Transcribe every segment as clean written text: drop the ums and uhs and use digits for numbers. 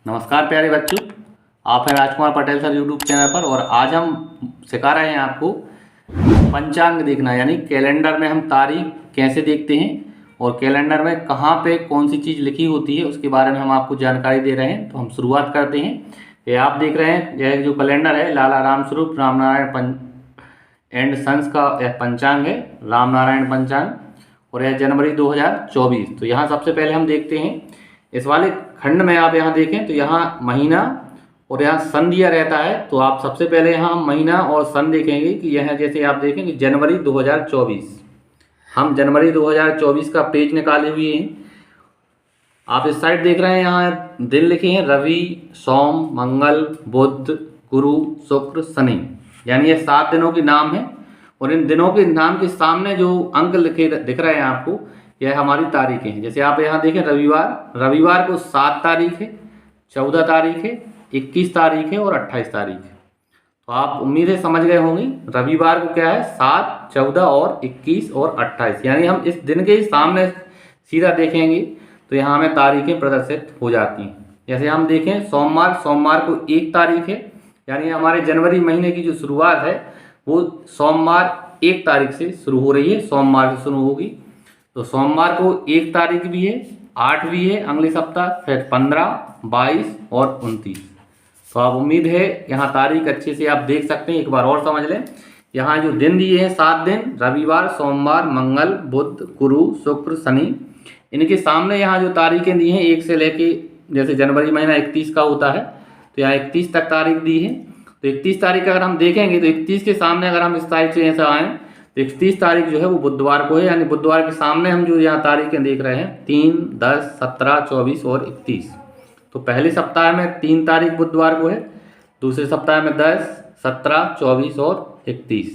नमस्कार प्यारे बच्चों, आप हैं Rajkumar Patel sir YouTube channel पर। और आज हम सिखा रहे हैं आपको पंचांग देखना, यानी कैलेंडर में हम तारीख कैसे देखते हैं और कैलेंडर में कहाँ पे कौन सी चीज़ लिखी होती है उसके बारे में हम आपको जानकारी दे रहे हैं। तो हम शुरुआत करते हैं। ये आप देख रहे हैं, यह जो कैलेंडर है लाला रामस्वरूप रामनारायण एंड सन्स का यह पंचांग है, रामनारायण पंचांग, और यह जनवरी 2024। तो यहाँ सबसे पहले हम देखते हैं इस वाले खंड में। आप यहाँ देखें तो यहाँ महीना और यहाँ सन दिया रहता है। तो आप सबसे पहले यहाँ हम महीना और सन देखेंगे कि यह जैसे आप देखें कि जनवरी 2024, हम जनवरी 2024 का पेज निकाले हुए हैं। आप इस साइड देख रहे हैं, यहाँ दिन लिखे हैं रवि, सोम, मंगल, बुध, गुरु, शुक्र, शनि, यानी ये 7 दिनों के नाम है। और इन दिनों के नाम के सामने जो अंक लिखे दिख रहे हैं आपको, यह हमारी तारीखें हैं। जैसे आप यहाँ देखें रविवार को 7 तारीख है, 14 तारीख है, 21 तारीख है और 28 तारीख है। तो आप उम्मीद है समझ गए होंगे रविवार को क्या है, 7, 14 और 21 और 28, यानी हम इस दिन के सामने सीधा देखेंगे तो यहाँ हमें तारीखें प्रदर्शित हो जाती हैं। जैसे हम देखें सोमवार को 1 तारीख है, यानी हमारे जनवरी महीने की जो शुरुआत है वो सोमवार 1 तारीख से शुरू हो रही है, सोमवार से शुरू होगी। तो सोमवार को 1 तारीख भी है, 8 भी है अगले सप्ताह, फिर 15, 22 और 29। तो आप उम्मीद है यहाँ तारीख अच्छे से आप देख सकते हैं। एक बार और समझ लें, यहाँ जो दिन दिए हैं 7 दिन, रविवार, सोमवार, मंगल, बुध, गुरु, शुक्र, शनि, इनके सामने यहाँ जो तारीखें दी हैं 1 से लेके, जैसे जनवरी महीना 31 का होता है तो यहाँ 31 तक तारीख दी है। तो 31 तारीख अगर हम देखेंगे तो 31 के सामने अगर हम इस तारीख से ऐसा आएँ तो 31 तारीख जो है वो बुधवार को है, यानी बुधवार के सामने हम जो यहाँ तारीखें देख रहे हैं 3, 10, 17, 24 और 31। तो पहले सप्ताह में 3 तारीख बुधवार को है, दूसरे सप्ताह में 10, 17, 24 और 31।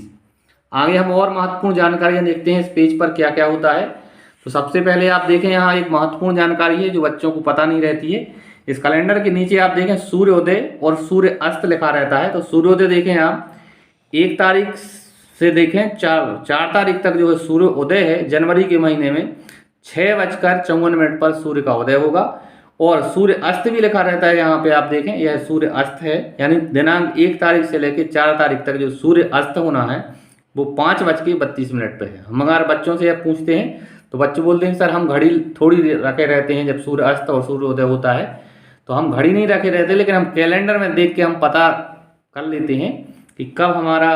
आगे हम और महत्वपूर्ण जानकारियाँ देखते हैं इस पेज पर क्या क्या होता है। तो सबसे पहले आप देखें यहाँ एक महत्वपूर्ण जानकारी है जो बच्चों को पता नहीं रहती है। इस कैलेंडर के नीचे आप देखें सूर्योदय और सूर्य अस्त लिखा रहता है। तो सूर्योदय देखें आप 1 तारीख से देखें 4 तारीख तक जो है सूर्य उदय है, जनवरी के महीने में 6:54 पर सूर्य का उदय होगा। और सूर्य अस्त भी लिखा रहता है, यहाँ पे आप देखें यह सूर्य अस्त है, यानी दिनांक 1 तारीख से लेकर 4 तारीख तक जो सूर्य अस्त होना है वो 5:32 पर है। हम अगर बच्चों से यह पूछते हैं तो बच्चे बोलते हैं सर हम घड़ी थोड़ी रखे रहते हैं जब सूर्य अस्त और सूर्य उदय होता है, तो हम घड़ी नहीं रखे रहते, लेकिन हम कैलेंडर में देख के हम पता कर लेते हैं कि कब हमारा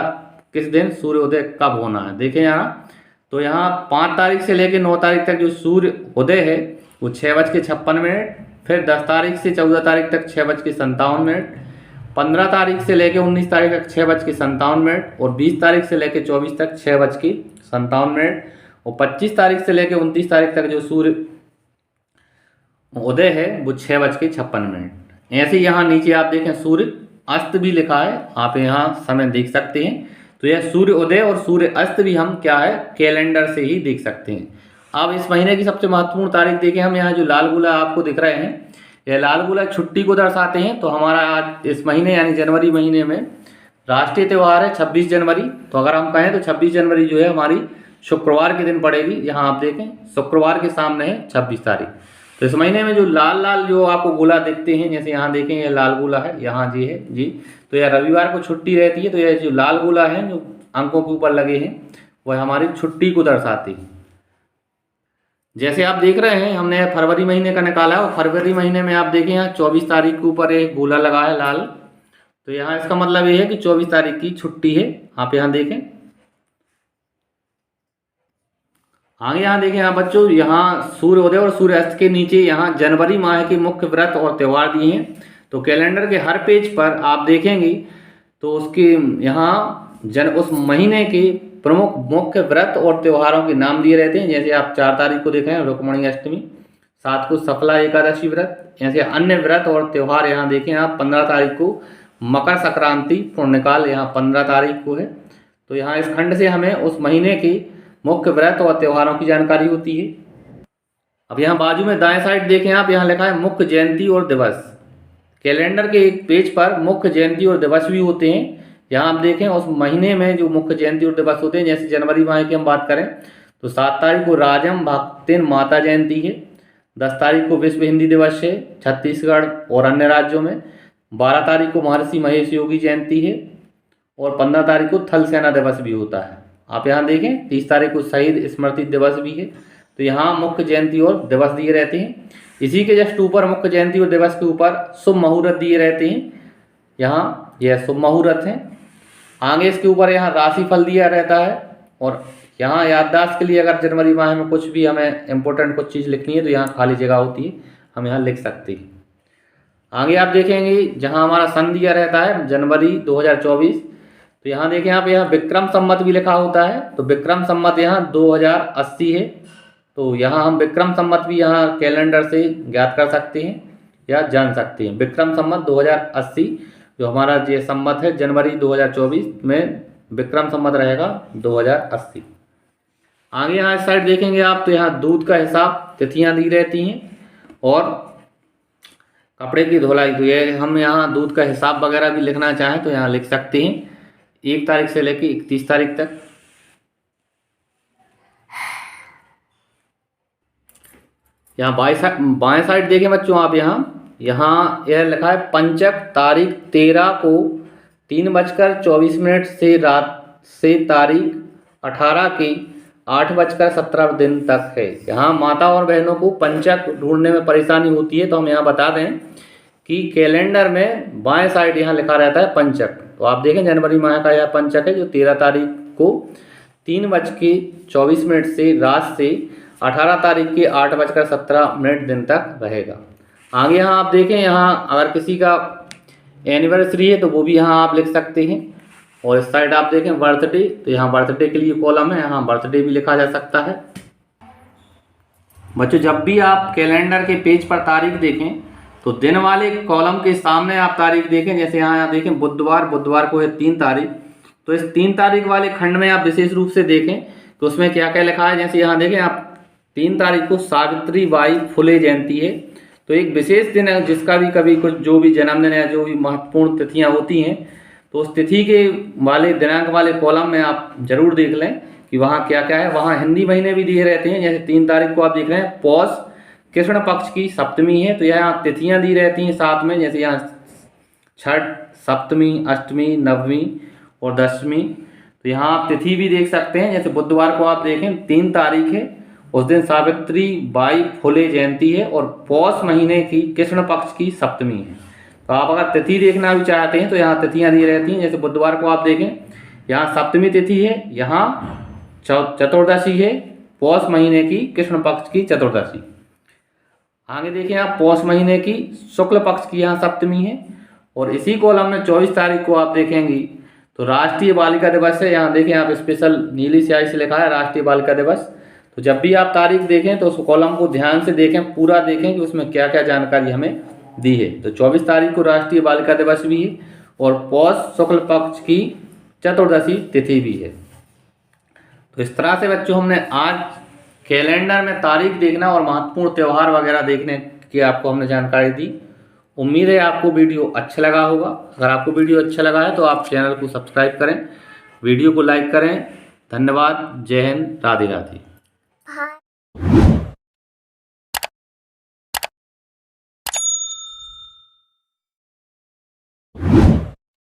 किस दिन सूर्योदय कब होना है। देखें यहाँ, तो यहाँ 5 तारीख से लेकर 9 तारीख तक जो सूर्य उदय है वो 6:56, फिर 10 तारीख से 14 तारीख तक 6:57, 15 तारीख से लेकर 19 तारीख तक 6:57, और 20 तारीख से लेकर 24 तक 6:57, और 25 तारीख से लेकर 29 तारीख तक जो सूर्य उदय है वो 6:56। ऐसे यहाँ नीचे आप देखें सूर्य अस्त भी लिखा है, आप यहाँ समय देख सकते हैं। तो यह सूर्य उदय और सूर्य अस्त भी हम क्या है कैलेंडर से ही देख सकते हैं। अब इस महीने की सबसे महत्वपूर्ण तारीख देखें हम, यहाँ जो लाल गोला आपको दिख रहे हैं, यह लाल गोला छुट्टी को दर्शाते हैं। तो हमारा आज इस महीने यानी जनवरी महीने में राष्ट्रीय त्यौहार है 26 जनवरी। तो अगर हम कहें तो 26 जनवरी जो है हमारी शुक्रवार के दिन पड़ेगी। यहाँ आप देखें शुक्रवार के सामने है 26 तारीख। तो इस महीने में जो लाल लाल जो आपको गोला देखते हैं, जैसे यहाँ देखें ये लाल गोला है, यहाँ जी है जी, तो यह रविवार को छुट्टी रहती है। तो यह जो लाल गोला है जो अंकों के ऊपर लगे हैं वह हमारी छुट्टी को दर्शाते हैं। जैसे आप देख रहे हैं हमने फरवरी महीने का निकाला है, और फरवरी महीने में आप देखें यहाँ 24 तारीख के ऊपर एक गोला लगा है लाल। तो यहाँ इसका मतलब ये है कि 24 तारीख की छुट्टी है। आप यहाँ देखें, आगे यहाँ देखें यहाँ बच्चों, यहाँ सूर्योदय और सूर्य अस्त के नीचे यहाँ जनवरी माह के मुख्य व्रत और त्यौहार दिए हैं। तो कैलेंडर के हर पेज पर आप देखेंगे तो उसके यहाँ उस महीने के प्रमुख मुख्य व्रत और त्योहारों के नाम दिए रहते हैं। जैसे आप 4 तारीख को देखें रुक्मिणी अष्टमी, 7 को सफला एकादशी व्रत, ऐसे अन्य व्रत और त्यौहार यहाँ देखें आप 15 तारीख को मकर संक्रांति पुण्यकाल यहाँ 15 तारीख को है। तो यहाँ इस खंड से हमें उस महीने के मुख्य व्रत और त्योहारों की जानकारी होती है। अब यहाँ बाजू में दाएं साइड देखें आप, यहाँ लिखा है मुख्य जयंती और दिवस। कैलेंडर के एक पेज पर मुख्य जयंती और दिवस भी होते हैं। यहाँ आप देखें उस महीने में जो मुख्य जयंती और दिवस होते हैं, जैसे जनवरी माह की हम बात करें तो 7 तारीख को राजम भक्तिन माता जयंती है, 10 तारीख को विश्व हिंदी दिवस है छत्तीसगढ़ और अन्य राज्यों में। 12 तारीख को महर्षि महेश योगी जयंती है और 15 तारीख को थल सेना दिवस भी होता है। आप यहाँ देखें 30 तारीख को शहीद स्मृति दिवस भी है। तो यहाँ मुख्य जयंती और दिवस दिए रहते हैं। इसी के जस्ट ऊपर मुख्य जयंती और दिवस के ऊपर शुभ मुहूर्त दिए रहते हैं। यहाँ यह शुभ मुहूर्त हैं। आगे इसके ऊपर यहाँ राशिफल दिया रहता है और यहाँ याददाश्त के लिए अगर जनवरी माह में कुछ भी हमें इम्पोर्टेंट कुछ चीज़ लिखनी है तो यहाँ खाली जगह होती है, हम यहाँ लिख सकते हैं। आगे आप देखेंगे जहाँ हमारा सन दिया रहता है जनवरी 2024, तो यहाँ देखें आप यहाँ विक्रम संवत भी लिखा होता है। तो विक्रम संवत यहाँ 2080 है। तो यहाँ हम विक्रम संवत भी यहाँ कैलेंडर से ज्ञात कर सकते हैं या जान सकते हैं। विक्रम संवत 2080 जो हमारा ये संवत है जनवरी 2024 में विक्रम संवत रहेगा 2080। आगे यहाँ इस साइड देखेंगे आप तो यहाँ दूध का हिसाब तिथियाँ दी रहती हैं और कपड़े की धुलाई। तो ये हम यहाँ दूध का हिसाब वगैरह भी लिखना चाहें तो यहाँ लिख सकते हैं 1 तारीख से लेकर 31 तारीख तक। यहाँ बाएं साइड देखें बच्चों आप यहाँ यह लिखा है पंचक तारीख 13 को 3:24 से रात से तारीख 18 के 8:17 तक है। यहाँ माता और बहनों को पंचक ढूंढने में परेशानी होती है तो हम यहाँ बता दें कि कैलेंडर में बाएं साइड यहाँ लिखा रहता है पंचक। तो आप देखें जनवरी माह का यह पंचक है जो 13 तारीख को 3:24 से रात से 18 तारीख के 8:17 तक रहेगा। आगे यहाँ आप देखें यहाँ अगर किसी का एनिवर्सरी है तो वो भी यहाँ आप लिख सकते हैं। और इस साइड आप देखें बर्थडे, तो यहाँ बर्थडे के लिए कॉलम है, यहाँ बर्थडे भी लिखा जा सकता है। बच्चों जब भी आप कैलेंडर के पेज पर तारीख देखें तो दिन वाले कॉलम के सामने आप तारीख देखें। जैसे यहाँ देखें बुधवार को है 3 तारीख, तो इस 3 तारीख वाले खंड में आप विशेष रूप से देखें तो उसमें क्या क्या लिखा है। जैसे यहाँ देखें आप 3 तारीख को सावित्री बाई फुले जयंती है। तो एक विशेष दिन है जिसका भी कभी कुछ जो भी जन्मदिन है जो भी महत्वपूर्ण तिथियां होती हैं तो उस तिथि के वाले दिनांक वाले कॉलम में आप जरूर देख लें कि वहाँ क्या क्या है। वहाँ हिंदी महीने भी दिए रहते हैं। जैसे 3 तारीख को आप देख रहे हैं पौष कृष्ण पक्ष की सप्तमी है तो यहाँ तिथियां दी रहती हैं साथ में। जैसे यहाँ छठ, सप्तमी, अष्टमी, नवमी और दशमी। तो यहाँ आप तिथि भी देख सकते हैं। जैसे बुधवार को आप देखें 3 तारीख है, उस दिन सावित्री बाई फुले जयंती है और पौष महीने की कृष्ण पक्ष की सप्तमी है। तो आप अगर तिथि देखना भी चाहते हैं तो यहाँ तिथियाँ दी रहती हैं। जैसे बुधवार को आप देखें यहाँ सप्तमी तिथि है, यहाँ चतुर्दशी है, पौष महीने की कृष्ण पक्ष की चतुर्दशी। आगे देखें आप पौष महीने की शुक्ल पक्ष की यहाँ सप्तमी है। और इसी कॉलम में 24 तारीख को आप देखेंगी तो राष्ट्रीय बालिका दिवस है। यहाँ देखें आप स्पेशल नीली स्याही से लिखा है राष्ट्रीय बालिका दिवस। तो जब भी आप तारीख देखें तो उस कॉलम को ध्यान से देखें, पूरा देखें कि उसमें क्या क्या जानकारी हमें दी है। तो 24 तारीख को राष्ट्रीय बालिका दिवस भी है और पौष शुक्ल पक्ष की चतुर्दशी तिथि भी है। तो इस तरह से बच्चों हमने आज कैलेंडर में तारीख देखना और महत्वपूर्ण त्यौहार वगैरह देखने की आपको हमने जानकारी दी। उम्मीद है आपको वीडियो अच्छा लगा होगा। अगर आपको वीडियो अच्छा लगा है तो आप चैनल को सब्सक्राइब करें, वीडियो को लाइक करें। धन्यवाद। जय हिंद, राधे राधे।